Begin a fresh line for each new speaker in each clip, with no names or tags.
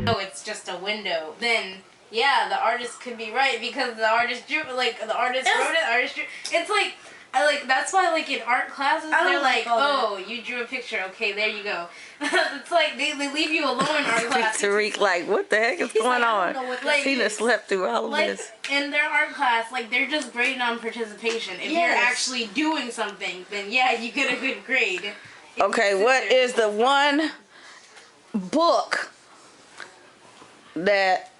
oh, it's just a window, then yeah, the artist could be right because the artist drew, like the artist wrote it, the artist drew. It's like that's why like in art classes they're like, oh, you drew a picture, okay, there you go. It's like they leave you alone in art class.
Tariq, like, what the heck is going on?
Like,
he done slept through all of this.
In their art class, like they're just grading on participation. If you're actually doing something, then yeah, you get a good grade.
Okay, what is the one book that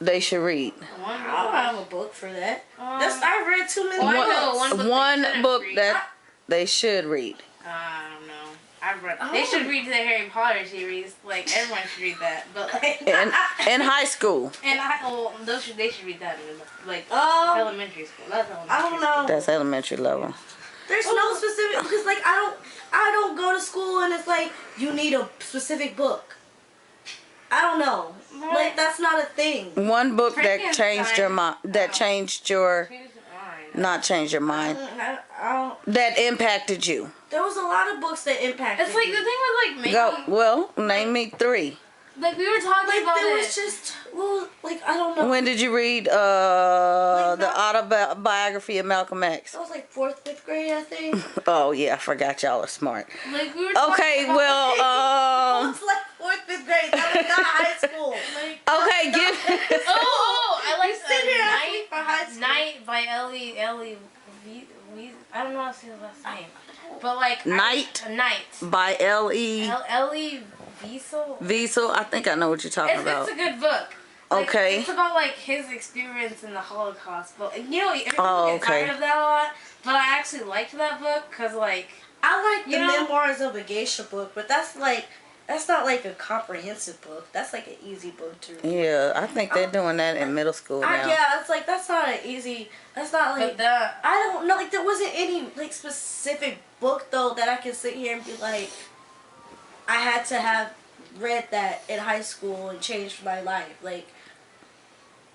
they should read?
I don't have a book for that. I've read too many books.
One book that they should read.
I don't know. I've read. They should read the Harry Potter series. Like everyone should read that. But like
in high school.
They should read that in like elementary school. That's elementary.
I don't know.
That's elementary level.
There's no specific because like I don't go to school and it's like you need a specific book. I don't know. Like that's not a thing.
One book that changed your mind. That changed your. Not changed your mind. That impacted you.
There was a lot of books that impacted.
It's like the thing with like making.
Well, name me 3.
Like we were talking about
there
it.
was just like I don't know.
When did you read the autobiography of Malcolm X?
That was like 4th, 5th grade, I think.
Oh yeah, I forgot y'all are smart.
Like we were talking
okay,
about
well,
it was like 4th, 5th grade. That was not high school.
Like,
okay, give.
I like
Night
by Ellie I don't know how to say the last name, but like
Night by Ellie Wiesel. I think I know what you're talking about.
It's a good book. Like,
okay.
It's about like his experience in the Holocaust, but you know, everyone gets tired of that a lot. But I actually liked that book because like
I like the Memoirs of a Geisha book, but that's not like a comprehensive book. That's like an easy book to read.
Yeah, I think they're doing that in middle school now.
Yeah, it's like that's not an easy. That's not like I don't know. Like there wasn't any like specific book though that I can sit here and be like, I had to have read that in high school and changed my life. Like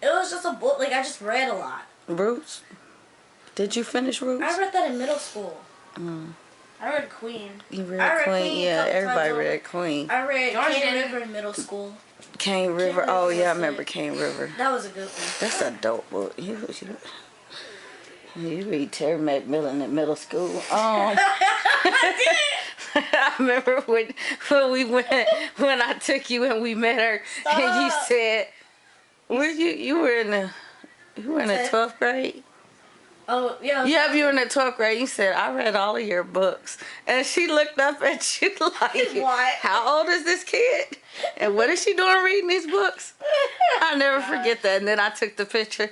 it was just a book. Like I just read a lot.
Roots. Did you finish Roots?
I read that in middle school.
I read Queen.
You read Queen? Yeah, everybody read Queen.
I read Cane River in middle school.
Cane River. Oh yeah, I remember Cane River.
That was a good one.
That's a dope book. You read Terry McMillan in middle school. I remember when I took you and we met her and you said, you were in the 12th grade?
Oh, yeah.
Yeah, you were in the 12th grade. You said, I read all of your books. And she looked up at you like,
what?
How old is this kid? And what is she doing reading these books? I'll never forget that. And then I took the picture.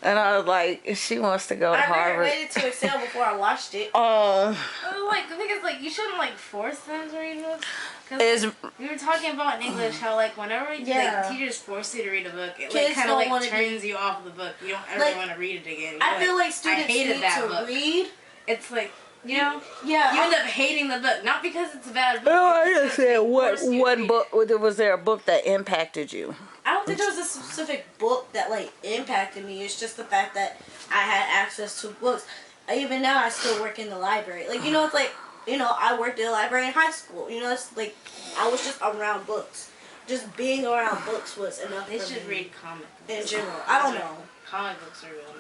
And I was like, she wants to go to Harvard.
I waited to Excel before I watched it.
Like the thing is, like you shouldn't like force them to read books. Cause we were talking about in English how like whenever like teachers force you to read a book, it like kind of like turns you off the book. You don't ever want to read it again.
I feel like students need to read.
It's like. You know, you end up hating the book, not because it's a bad book.
No, I just said one book. Was there a book that impacted you?
I don't think there was a specific book that like impacted me. It's just the fact that I had access to books. Even now, I still work in the library. Like it's like I worked in the library in high school. It's like I was just around books. Just being around books was enough.
They should read comic books
in general. I don't know.
Comic books are real.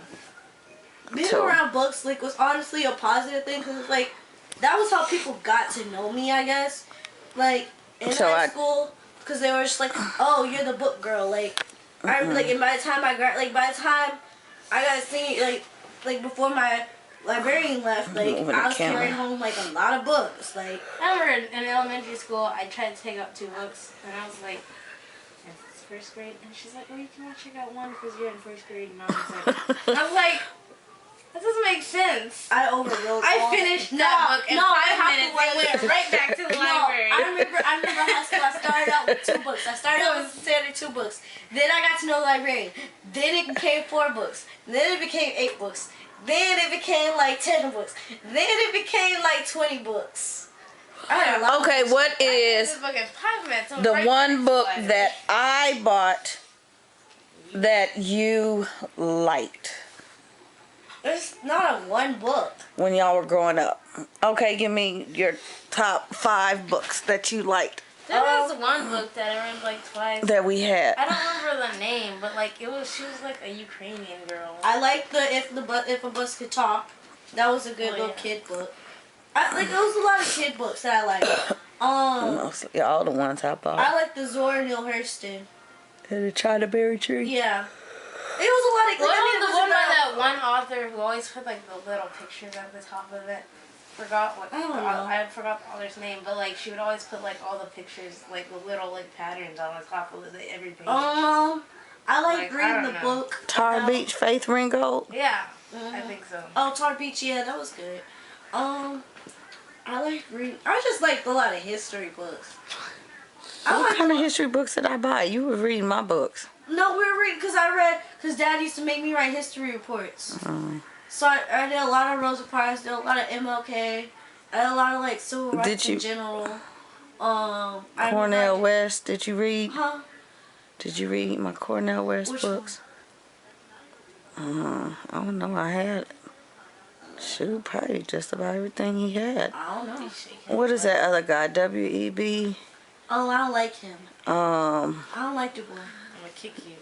Being around books was honestly a positive thing because like that was how people got to know me, I guess. Like in high school, because they were just like, "Oh, you're the book girl." Like and by the time I got to see like before my librarian left, like I was carrying home like a lot of books. Like
I remember in elementary school, I tried to take up 2 books, and I was like. First grade, and she's like, "Oh, you can watch. I got 1 because you're in first grade." And I was like, "That doesn't make sense."
I overrode.
I finished that book in 5 minutes and went right back to the library.
I remember high school. I started out with 2 books. I started out with standard 2 books. Then I got to know the librarian. Then it became 4 books. Then it became 8 books. Then it became like 10 books. Then it became like 20 books.
Okay, what is the one book that I bought that you liked?
There's not a one book.
When y'all were growing up. Okay, give me your top 5 books that you liked
There was one book that I read like twice.
That we had.
I don't remember the name, but like she was like a Ukrainian girl.
I like the If a Bus Could Talk. That was a good little kid book. There was a lot of kid books that I liked.
Mostly all the ones I bought.
I like the Zora Neale Hurston.
And the China Berry Tree.
Yeah. It was a lot of.
What was the one by that one author who always put like the little pictures at the top of it? Forgot what. I forgot the author's name, but like she would always put like all the pictures, like the little like patterns on the top of every page.
I like reading the book.
Tar Beach, Faith Ringgold.
Yeah, I think so.
Oh, Tar Beach, yeah, that was good. I like reading. I just like a lot of history books.
What kind of history books did I buy? You were reading my books.
No, we were reading because Dad used to make me write history reports. So I did a lot of Rosa Parks, did a lot of MLK, I did a lot of like civil rights in general.
Cornel West, did you read?
Huh?
Did you read my Cornel West books? I don't know. I had probably just about everything he had.
I don't know.
What is that other guy? W.E.B.
Oh, I don't like him. I don't like Du Bois.
I'm gonna kick you.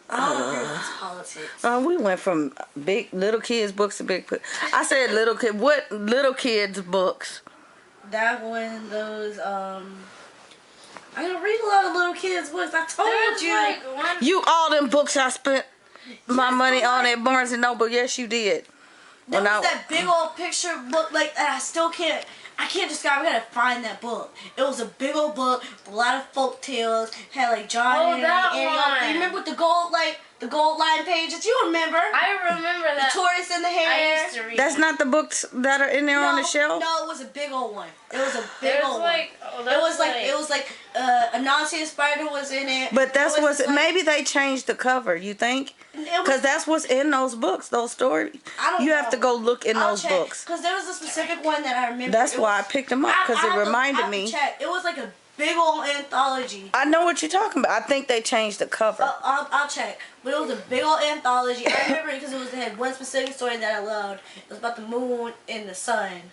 I don't agree with his politics.
We went from little kids books to big books. I said little kid. What little kids books?
That one, those, I don't read a lot of little kids books. I told you.
Like
You all them books I spent my money on at Barnes and Noble. Yes, you did.
There was that big old picture book, like, that I can't describe. I gotta find that book. It was a big old book, a lot of folk tales. Had like John and Ariel. You remember with the gold line pages? You remember?
I remember that.
The tortoise and the hare.
I used to read.
That's not the books that are in there on the shelf.
No, it was a big old one. It was a big old one.
It
was like Anansi Spider was in it.
But that's what's maybe they changed the cover. You think? Because that's what's in those books, those stories.
I don't
You
know.
have to go look in those books.
Because there was a specific one that I remember.
That's why I picked them up, because it reminded me.
It was like a big old anthology.
I know what you're talking about. I think they changed the cover.
I'll check. But it was a big old anthology. I remember it because it had one specific story that I loved. It was about the moon and the sun.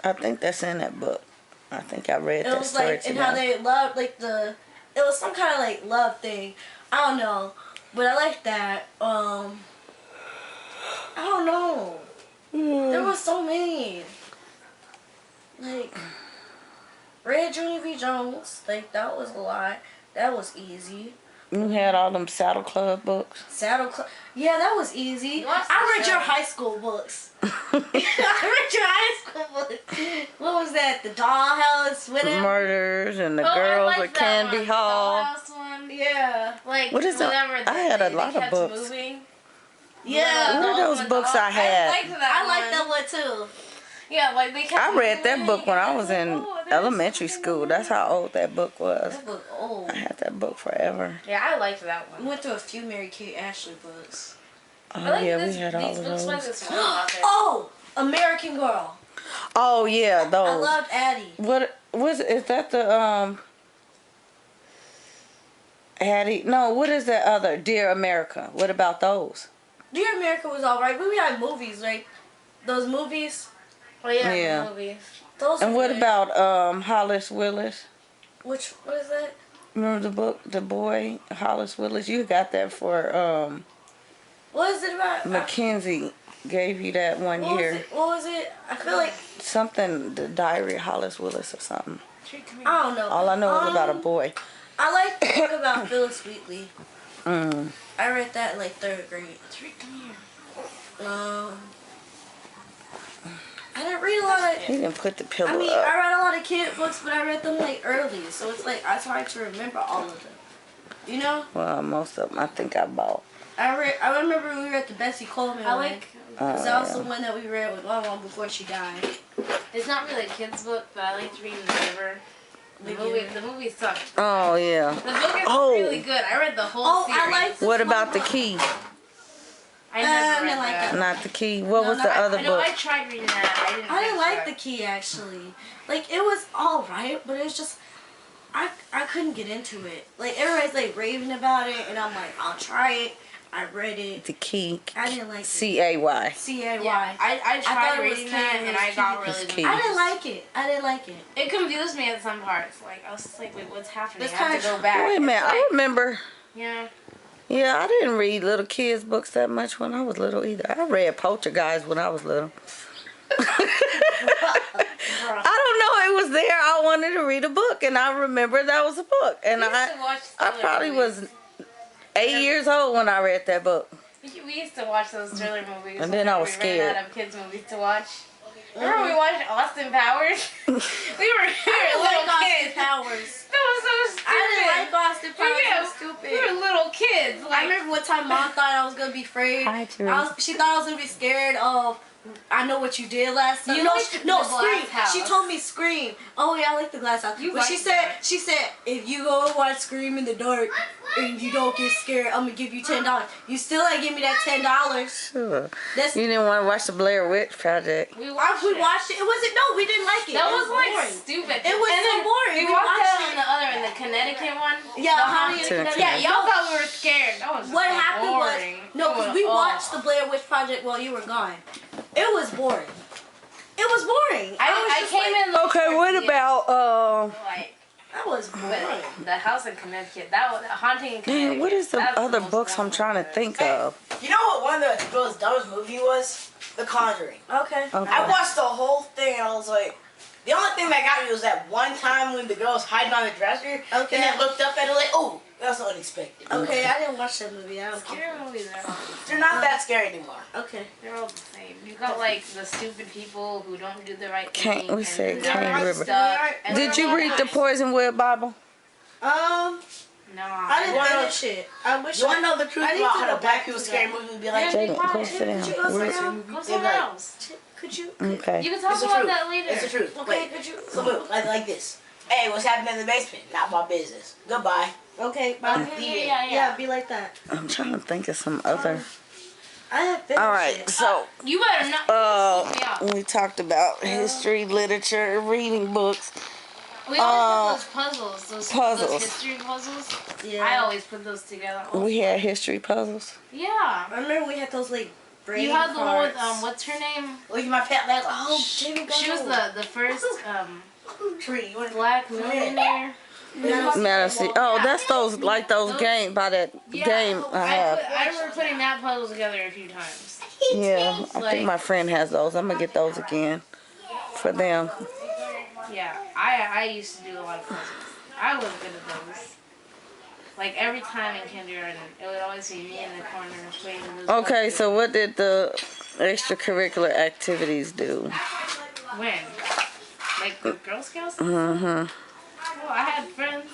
I think that's in that book. I think I read that story
like, and how they loved, like, it was some kind of, like, love thing. I don't know. But I like that. I don't know. There was so many. Like, Red Junior V. Jones. Like, that was a lot. That was easy.
You had all them Saddle Club books.
Saddle Club. Yeah, that was easy. I read your high school books. I read your high school books. What was that? The Dollhouse? Whatever.
Murders and the Girls with Canby Hall.
Dollhouse one.
Yeah.
Like,
what is that? I had a lot of books.
Moving.
Yeah.
What are those books I had?
I liked that one too.
Yeah, like they kept
I read that book when I was in elementary school. That's how old that book was.
That book old.
I had that book forever.
Yeah, I liked that one.
We went through a few Mary Kate Ashley books.
Oh, yeah, we had all of those.
Oh, American Girl.
Oh, yeah, those.
I loved Addie.
What was is that the Addie? No, what is that other? Dear America. What about those?
Dear America was alright, but we had movies, right? Those movies.
Oh yeah. Movies.
Those.
And what about Hollis Willis?
What is that?
Remember the book, The Boy, Hollis Willis? You got that for
What is it about?
Mackenzie gave you that one year.
What was it? I feel like
something, The Diary of Hollis Willis or something.
I don't know.
All I know is about a boy.
I like the book about Phyllis Wheatley. I read that in like 3rd grade. I didn't read a lot of.
He didn't put the pillow
I mean,
up.
I read a lot of kid books, but I read them like early, so it's like it's hard to remember all of them. You know?
Well, most of them I think I bought.
I remember we read the Bessie Coleman one. Because that was the
yeah.
one that we read with my mom before she died.
It's not really a kid's book, but I liked reading The Giver. The movie sucked.
Oh, yeah.
The book is really good. I read the whole series.
I like
What about The Key?
I never read
like
that.
Not The Key. What was the other book?
I tried reading that.
I didn't like The Key, actually. Like, it was alright, but it was just... I couldn't get into it. Like, everybody's, like, raving about it, and I'm like, I'll try it. I read it.
The Key.
I didn't like it.
C-A-Y.
C-A-Y.
Yeah, I tried reading that and I got really confused.
I didn't like it. I didn't like it.
It confused me at some parts. Like I was just like, wait, what's happening?
It's
I have to
kinda-
go back.
Wait a minute. I remember.
Yeah.
Yeah, I didn't read little kids' books that much when I was little either. I read Poltergeist when I was little. I don't know. It was there. I wanted to read a book, and I remember that was a book. And I probably was 8 years old when I read that book.
We used to watch those thriller movies.
And then I was
we
scared.
ran out of kids' movies to watch. Remember we watched Austin Powers? we were little kids.
Austin Powers.
That was so stupid.
I didn't like Austin Powers. It was stupid.
We were little kids. Like,
I remember one time Mom thought I was gonna be afraid. She thought I was gonna be scared of. I know what you did last time.
You liked
no,
the
Scream.
Glass House.
She told me Scream. Oh yeah, I like the Glass House. But she said, if you go and watch Scream in the dark and you don't get scared, I'm gonna give you $10. You still ain't give me that $10.
Sure. You didn't want to watch the Blair Witch Project.
We watched it.
It wasn't. No, we didn't like it.
That
it
was like
boring.
stupid.
It was so boring.
We watched that in the Connecticut one.
Yeah,
Yeah, y'all thought we were scared. That was
what
so
happened
boring.
was because we watched the Blair Witch Project while you were gone. It was boring. It was boring.
I came in.
Okay, what about
Like
that was boring.
the house in Connecticut. That was Haunting in Connecticut.
Man, what is the
That's
other
most
books I'm trying to think of?
You know what one of the most dumbest movie was? The Conjuring.
Okay.
I watched the whole thing and I was like, the only thing that got me was that one time when the girl was hiding on the dresser.
Okay.
And then looked up at it like, oh, that's unexpected.
Okay, I didn't watch that movie. I don't care.
Scary movies are all the
They're not that scary anymore.
Okay.
They're all the same. You got like the stupid people who don't do the right thing.
Can't we say
and
Cane
they're
River?
stuck, and
Did
they're
you read the Poisonwood Bible?
No.
I didn't finish it. I wish.
You want to know the truth
I need
about
to
how
go
the black
back
people
to
scary
that.
movie would be like?
Jaden, go sit down.
Could you go sit down?
Go somewhere else.
Could you?
Okay.
You can talk
It's the
about
truth.
that later.
It's the truth.
Okay.
Wait.
Could you?
So look, like this. Hey, what's happening in the basement? Not my business. Goodbye.
Okay. Bye.
Yeah.
Be like that.
I'm trying to think of some other.
I have finished
All right,
it.
so
You better not.
we talked about history, literature, reading books.
We always put those puzzles. Those
Puzzles.
history puzzles.
Yeah.
I always put those together.
We had history puzzles.
Yeah.
I remember we had those like.
You had the one with
cards.
what's her name?
Look at my pet leg.
Oh, Jamie
She was the first
tree. You want to
black millionaire.
Madison. Oh, that's those like those games by that game I have.
I remember putting that puzzle together a few times.
Yeah, I think my friend has those. I'm gonna get those again for them.
Yeah, I used to do a lot of puzzles. I was good at those. Like every time in kindergarten, it would always be me in the corner playing those.
Okay,
puzzles.
so what did the extracurricular activities do?
When? Like the Girl Scouts?
Mm-hmm.
Well, I had friends,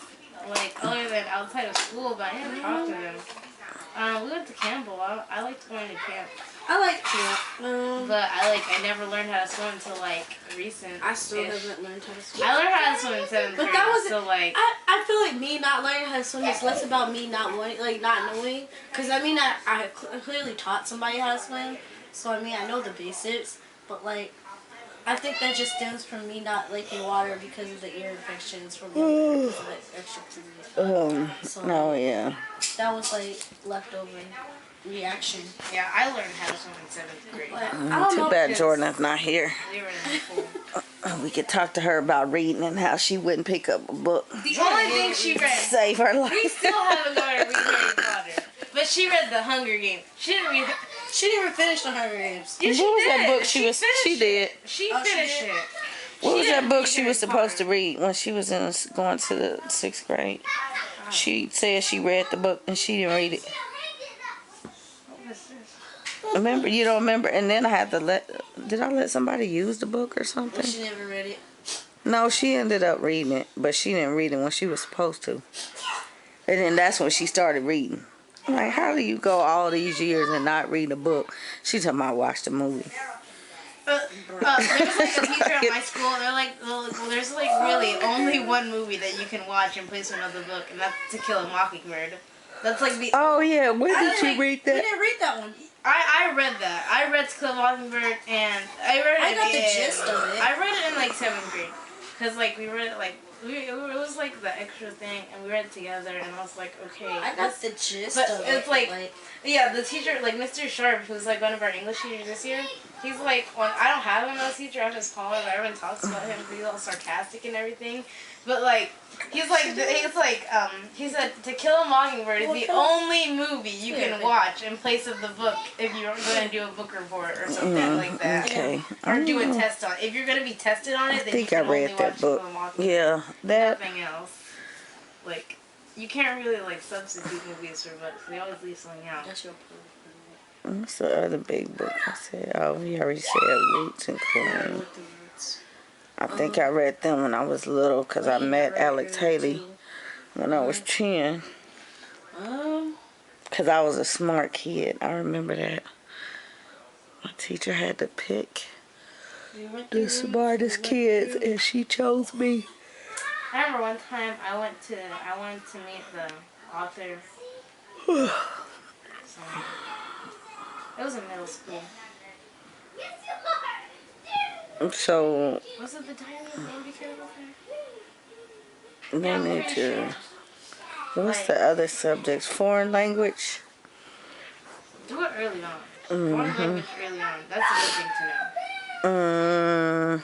like, other than outside of school, but I didn't talk to them. We went to Campbell. I liked going to camp.
I like camp.
But I never learned how to swim until, like, recent.
I still haven't learned how to swim.
I learned how to swim in 7th
But
grade.
that was
so, like,
I feel like me not learning how to swim is less about me not wanting, like not knowing. Cause I mean I clearly taught somebody how to swim, so I mean I know the basics. But like I think that just stems from me not liking water because of the ear infections from because of the extra period. So
Oh yeah.
that was like leftover reaction.
yeah, I learned how to swim in 7th grade.
But I don't
Too
know.
bad Jordan's not here.
They were in the pool.
We could talk to her about reading and how she wouldn't pick up a book.
The only thing she read,
Save her
we
life.
still haven't gone to read Harry Potter. But she read The Hunger Games. She didn't read.
She didn't even finish the Hunger Games.
Yeah,
What
she
was
did.
that book she
finished
did?
She
she
finished
did?
it.
What was that
didn't
book
read
she
Harry
was supposed to
Potter.
read when she was going to the 6th grade? She said she read the book and she didn't read it.
What was this?
Remember? You don't remember? And then I had to did I let somebody use the book or something?
She never read it.
No, she ended up reading it, but she didn't read it when she was supposed to. And then that's when she started reading. I'm like, how do you go all these years and not read a book? She told me I watched the movie.
There's like a teacher at my school. They're like, well, there's like really only one movie that you can watch in place of another book, and that's To Kill a Mockingbird. That's like the.
Oh yeah, when did you read
We
that?
didn't read that one.
I read that. I read To Kill a Mockingbird, and I read it.
I got the gist of it.
I read it in like 7th grade, cause like we read it like it was like the extra thing, and we read it together, and I was like, okay.
I got the gist
but
of
it's
it.
like, yeah, the teacher, like Mr. Sharp, who's like one of our English teachers this year, he's like, when I don't have him as a teacher, I just call him, everyone talks about him, he's all sarcastic and everything, but like, he said To Kill a Mockingbird is the only movie you can watch in place of the book if you're going to do a book report or something like that.
Okay.
Or do a test on it. If you're going to be tested on it, then you can only watch To Kill a Mockingbird.
Yeah,
Nothing else. Like, you can't really like substitute movies for books. They always leave something out.
That's your
What's the other big book I said? Oh, we already said Roots and Queen. I think I read them when I was little because I met Alex Haley when I was 10. Because I was a smart kid. I remember that. My teacher had to pick the smartest kids, and she chose me.
I remember one time I wanted to meet the author. So, it was in middle school.
So
Was it the Diary of Lady Carol?
they need to. What's the other subjects? Foreign language.
Do it early on. Foreign language early on. That's a good thing to know.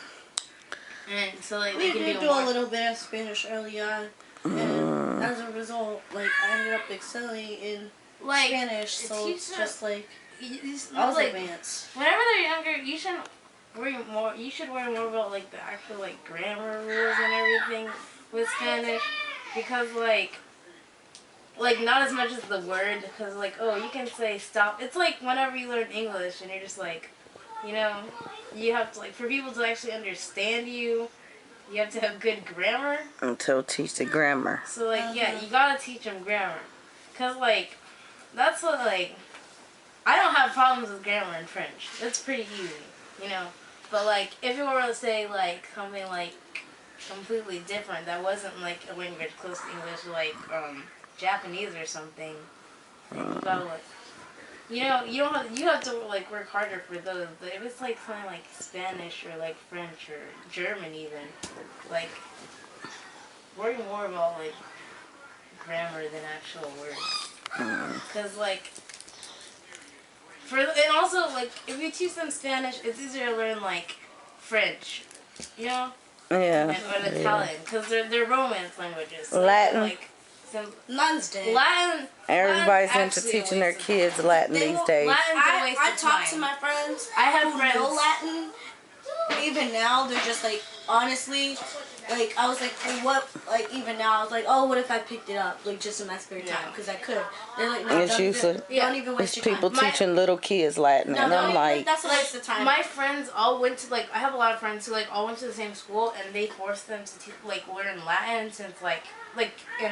And so like
We did do a little bit of Spanish early on, and as a result, like I ended up excelling in
like
Spanish. So it's just like
I was
like advanced.
Whenever they're younger, you should worry more. You should worry more about like the actual like grammar rules and everything with Spanish, because like not as much as the word, because like, oh, you can say stop. It's like whenever you learn English and you're just like, you know, you have to like, for people to actually understand you, you have to have good grammar.
Until teach the grammar.
So like, yeah, you gotta teach them grammar, because like, that's what like, I don't have problems with grammar in French. It's pretty easy, you know. But like, if you were to say like something like completely different that wasn't like a language close to English, like Japanese or something, then you gotta like, you know, you have to like work harder for those. But if it's like something like Spanish or like French or German even, like worry more about like grammar than actual words. Cause like and also like if you teach them Spanish, it's easier to learn like French, you know.
Yeah.
Or Italian, because they're Romance languages. So
Latin.
Like,
Latin's dead.
Latin.
Everybody's
Latin's
into teaching their
actually
kids Latin these days.
I talk to my friends.
I have
who
friends.
know Latin. Even now, they're just like, honestly, like I was like, well, what? Like even now, I was like, oh, what if I picked it up, like just in my spare time, because I could. They're like, no,
It's useless.
don't even waste
It's
your
people
time.
teaching little kids Latin,
No,
and I'm like,
that's a waste of time.
My friends all went to like, I have a lot of friends who like all went to the same school, and they forced them to like learn Latin since like in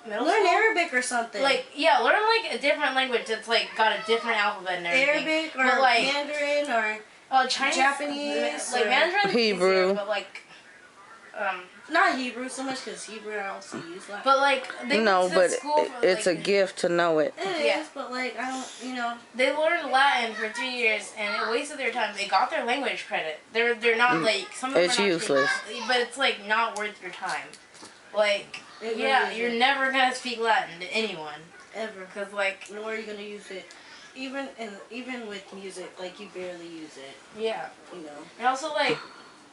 middle
Learn
school.
Arabic or something.
Like yeah, learn like a different language that's like got a different alphabet and everything.
Arabic or
but, like,
Mandarin or
Chinese,
Japanese
like
or
Mandarin,
Hebrew.
easier, but like
not Hebrew so much, because Hebrew I don't see use that.
but like they
no,
went to
but
school for,
it's
like,
a gift to know it.
It
Yeah.
is, but like I don't, you know.
They learned Latin for 3 years and it wasted their time. They got their language credit. They're not like some of them
It's
are not
useless.
but it's like not worth your time. Like
It really
yeah,
isn't.
you're never gonna speak Latin to anyone
Ever.
because like
And where are you gonna use it? Even with music, like you barely use it.
yeah,
You know.
and also like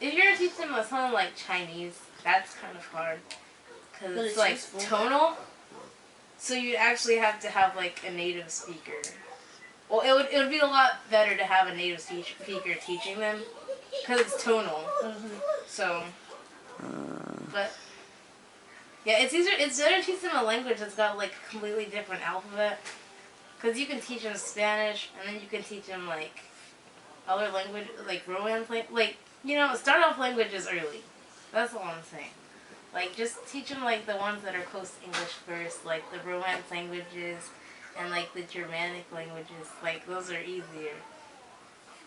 if you're gonna teach them something like Chinese, that's kind of hard because
But
it's
it's
like
useful.
tonal. So you'd actually have to have like a native speaker. Well, it would be a lot better to have a native speaker teaching them because it's tonal. So, but yeah, it's easier. It's better to teach them a language that's got like a completely different alphabet. Because you can teach them Spanish, and then you can teach them like other language, like Romance, like you know, start off languages early. That's all I'm saying. Like just teach them like the ones that are close to English first, like the Romance languages, and like the Germanic languages. Like those are easier.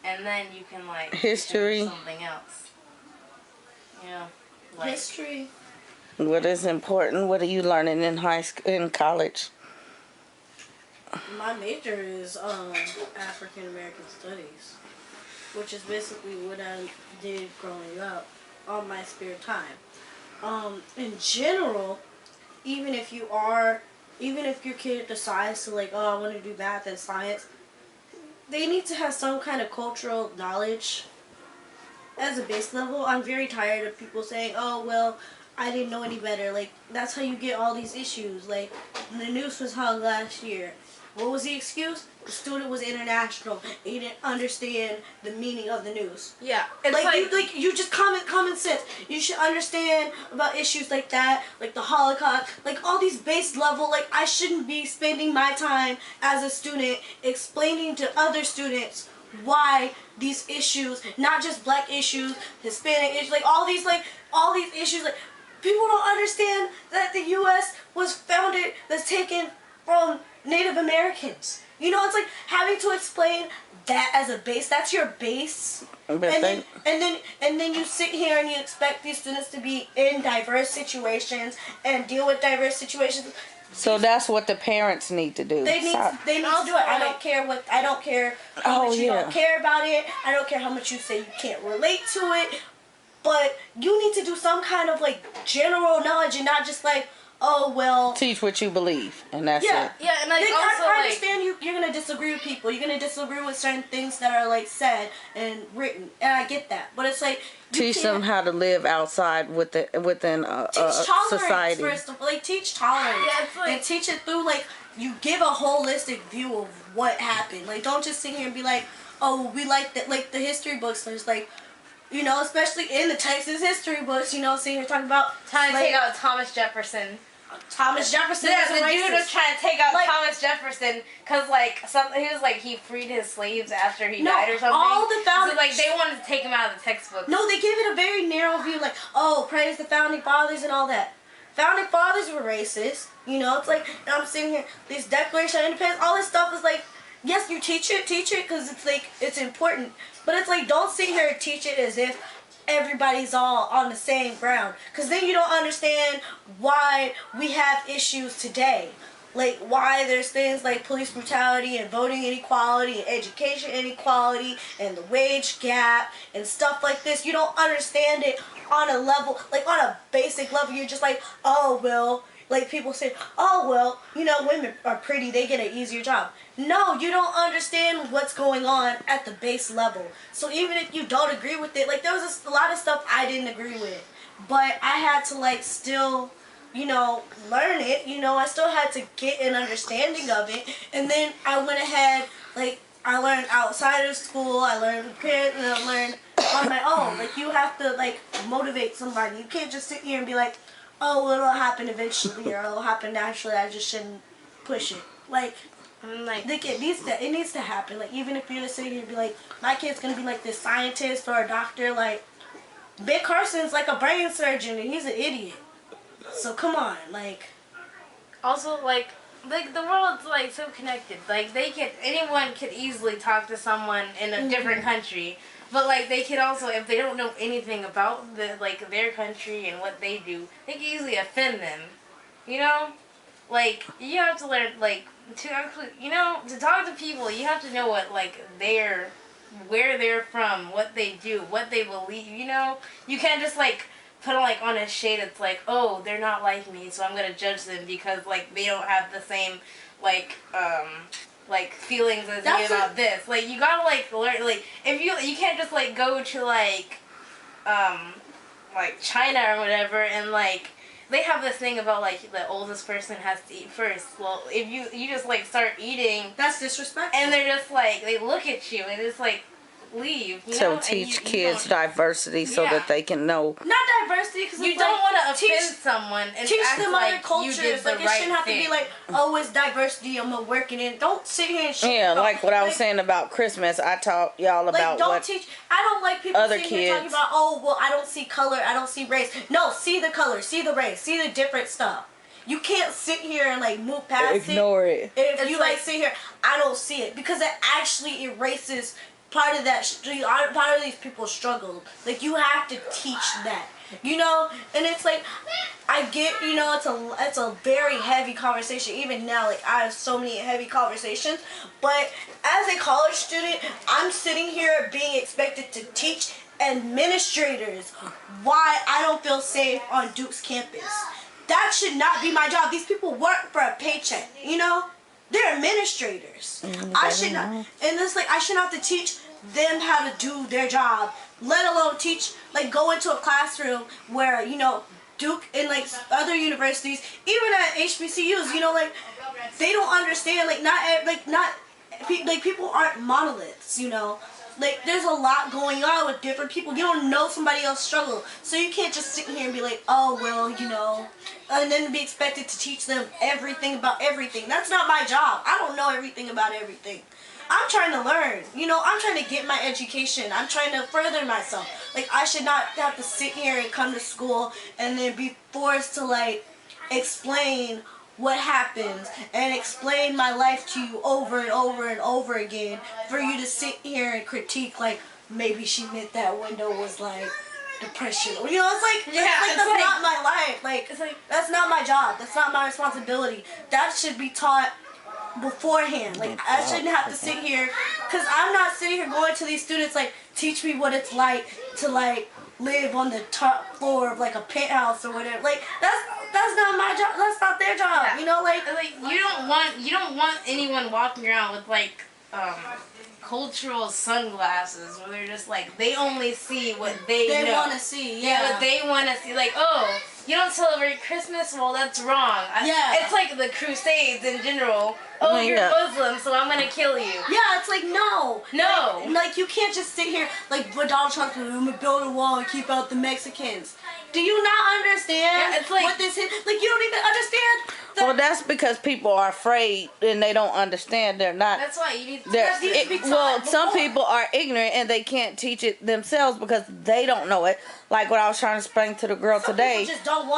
And then you can like
History.
teach them something else. You know, like
History.
What is important? What are you learning in high school, in college?
My major is African American Studies, which is basically what I did growing up on my spare time. in general, even if your kid decides to like, oh, I want to do math and science, they need to have some kind of cultural knowledge as a base level. I'm very tired of people saying, oh, well, I didn't know any better. Like, that's how you get all these issues. Like, the noose was hung last year. What was the excuse? The student was international. He didn't understand the meaning of the noose.
Yeah.
It's you just common sense. You should understand about issues like that, like the Holocaust, like all these base level, like I shouldn't be spending my time as a student explaining to other students why these issues, not just black issues, Hispanic issues, like all these issues, like people don't understand that the U.S. was founded, that's taken from Native Americans. You know, it's like having to explain that as a base. That's your base. And then you sit here and you expect these students to be in diverse situations and deal with diverse situations.
So that's what the parents need to do.
They need to do it. I don't care how much you don't care about it. I don't care how much you say you can't relate to it. But you need to do some kind of like general knowledge and not just like, oh, well.
Teach what you believe, and that's it.
Yeah, and
I understand you're going to disagree with people. You're going to disagree with certain things that are, like, said and written. And I get that. But it's like...
Teach them how to live outside within society.
First of all. Like, teach tolerance.
Yeah, it's like,
and teach it through, like, you give a holistic view of what happened. Like, don't just sit here and be like, oh, we like that. Like, the history books, there's, like... You know, especially in the Texas history books, you know, sitting here talking about...
Trying to take out Thomas Jefferson.
Thomas Jefferson
yeah,
was
the dude was trying to take out
like,
Thomas Jefferson because he freed his slaves after he died or something.
All the founding,
so like they wanted to take him out of the textbook.
No, they gave it a very narrow view, like, oh, praise the founding fathers and all that. Founding fathers were racist, you know. It's like, and I'm sitting here, this Declaration of Independence, all this stuff is like, yes, you teach it because it's like it's important, but it's like don't sit here and teach it as if everybody's all on the same ground, because then you don't understand why we have issues today, like why there's things like police brutality and voting inequality and education inequality and the wage gap and stuff like this. You don't understand it on a level, like on a basic level. You're just like, oh well, like people say, oh well, you know, women are pretty, they get an easier job. No, you don't understand what's going on at the base level. So even if you don't agree with it, like there was a lot of stuff I didn't agree with, but I had to like still, you know, learn it. You know, I still had to get an understanding of it, and then I went ahead, like I learned outside of school, I learned print, and I learned on my own. Like you have to like motivate somebody. You can't just sit here and be like, oh, well, it'll happen eventually, or it'll happen naturally. I just shouldn't push it. Like, it needs to happen. Like, even if you're just sitting here and be like, my kid's gonna be like this scientist or a doctor. Like, Ben Carson's like a brain surgeon, and he's an idiot. So come on, like.
Also, like the world's like so connected. Like anyone could easily talk to someone in a different country. But like they could also, if they don't know anything about their country and what they do, they can easily offend them. You know, like you have to learn to actually, you know, to talk to people. You have to know what where they're from, what they do, what they believe. You know, you can't just put on a shade. It's like, oh, they're not like me, so I'm gonna judge them because they don't have the same feelings as me about this. Like you gotta learn. If you can't just go to China or whatever and they have this thing about the oldest person has to eat first. Well, if you just start eating,
that's disrespectful.
And they're just they look at you and it's leave. You
so
know?
Teach kids diversity so that they can know.
Not diversity because
you don't want to offend someone and
teach
act
them other cultures.
It shouldn't
have to be oh, it's diversity. I'm working in. Don't sit here and shit.
Yeah, what I was saying about Christmas. I taught y'all about
don't teach. I don't like people
other
sitting
kids
here talking about, oh well, I don't see color, I don't see race. No, see the color, see the race, see the different stuff. You can't sit here and move past
Ignore it.
If you sit here, I don't see it because it actually erases part of that. Part of these people's struggle. You have to teach that. You know, and it's I get, you know, it's a very heavy conversation. Even now, I have so many heavy conversations. But as a college student, I'm sitting here being expected to teach administrators why I don't feel safe on Duke's campus. That should not be my job. These people work for a paycheck, you know? They're administrators. I should not, and it's like I shouldn't have to teach them how to do their job, let alone teach, like go into a classroom where, you know, Duke and like other universities, even at HBCUs, you know, like they don't understand, like people aren't monoliths, you know. Like, there's a lot going on with different people. You don't know somebody else's struggle. So you can't just sit here and be like, oh, well, you know, and then be expected to teach them everything about everything. That's not my job. I don't know everything about everything. I'm trying to learn. You know, I'm trying to get my education. I'm trying to further myself. Like, I should not have to sit here and come to school and then be forced to, like, explain what happens and explain my life to you over and over and over again for you to sit here and critique, like, maybe she meant that window was like depression. You know, it's like, that's not my life. Like, it's like, that's not my job. That's not my responsibility. That should be taught beforehand. Like, I shouldn't have to sit here, because I'm not sitting here going to these students like, teach me what it's like to like live on the top floor of like a penthouse or whatever. Like, that's not my job. That's not their job. Yeah. You know, like
you don't want anyone walking around with like cultural sunglasses where they're just like they only see what they know.
want to see. Yeah,
what they want to see. Like, oh, you don't celebrate Christmas? Well, that's wrong. It's like the Crusades in general. Oh, you're Muslim, so I'm gonna kill you.
Yeah, it's like, no. Like you can't just sit here like Donald Trump. I'm gonna build a wall and keep out the Mexicans. Do you not understand what this is? Like, you don't even understand.
Well, that's because people are afraid and they don't understand. They're not.
That's why you need to
be taught. Well, some people are ignorant and they can't teach it themselves because they don't know it. Like what I was trying to explain to the girl today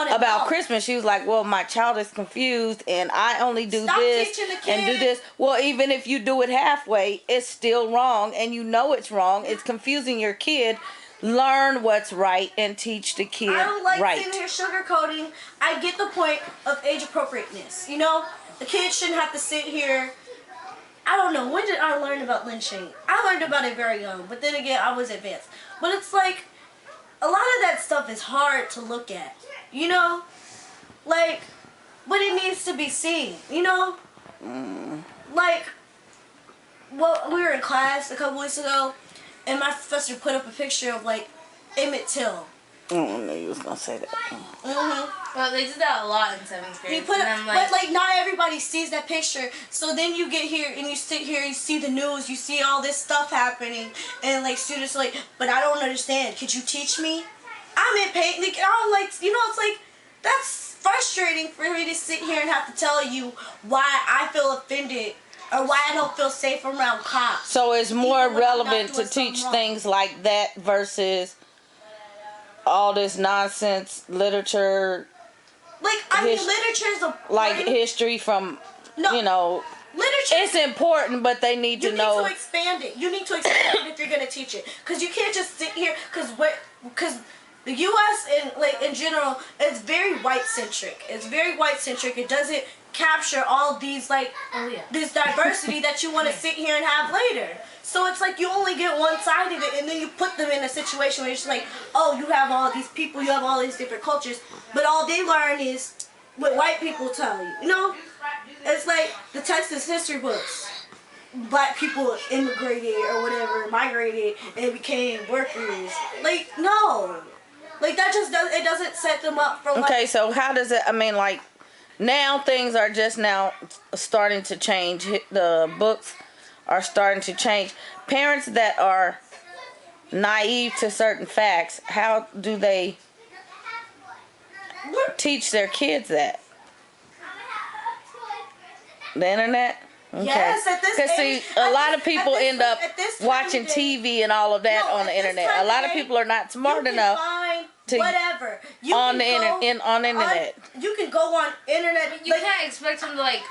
about Christmas. She was like, well, my child is confused and I only do this and do this. Well, even if you do it halfway, it's still wrong and you know it's wrong. It's confusing your kid. Learn what's right and teach the kid right.
I don't like sitting here sugarcoating. I get the point of age appropriateness. You know, the kids shouldn't have to sit here. I don't know, when did I learn about lynching? I learned about it very young, but then again, I was advanced. But it's like, a lot of that stuff is hard to look at. You know? Like, but it needs to be seen. You know? Like, well, we were in class a couple weeks ago. And my professor put up a picture of, like, Emmett Till.
I knew you was going to say that.
Well, they did that a lot in 7th grade.
He put up, but, like, not everybody sees that picture. So then you get here, and you sit here, you see the news, you see all this stuff happening. And, like, students are like, but I don't understand. Could you teach me? I'm in pain. Like, I'm like, you know, it's like, that's frustrating for me to sit here and have to tell you why I feel offended. Or why I don't feel safe around cops.
So it's more relevant to teach things like that versus all this nonsense literature.
Like, I mean, literature is a...
Like history from, you know...
Literature...
It's important, but they need to know...
You need to expand it. You need to expand it if you're going to teach it. Because you can't just sit here... Because the U.S. in general, it's very white-centric. It's very white-centric. It doesn't capture all these, like, this diversity that you want to sit here and have later. So it's like you only get one side of it, and then you put them in a situation where you're just like, oh, you have all these people, you have all these different cultures, but all they learn is what white people tell you. You know? It's like the Texas history books. Black people immigrated or whatever, migrated, and became workers. Like, no. Like, that just doesn't set them up for, like...
Okay, so how does it, I mean, like, now things are just now starting to change. The books are starting to change. Parents that are naive to certain facts, how do they teach their kids that? The internet? Okay.
Yes, at this age.
See, a lot of people end up watching TV and all of that on the internet. A lot of people are not smart enough to
whatever
on the internet.
You can go on internet.
You can't expect them to like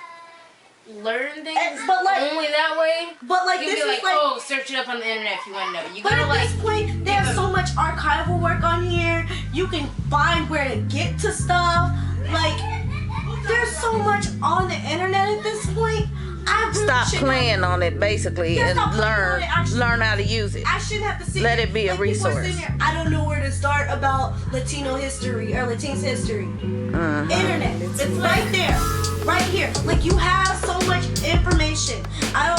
learn things,
but like
only that way.
But like
you
this
can be
is
like, oh, search it up on the internet if you want to know. You
but
gotta
at
like.
This point, they have so much archival work on here. You can find where to get to stuff. Like, there's so much on the internet at this point.
stop playing on it basically and learn how to use it.
I shouldn't have to see
Let it be a resource.
I don't know where to start about Latino history or Latinx history. Internet, it's right there, right here. Like you have so much information. I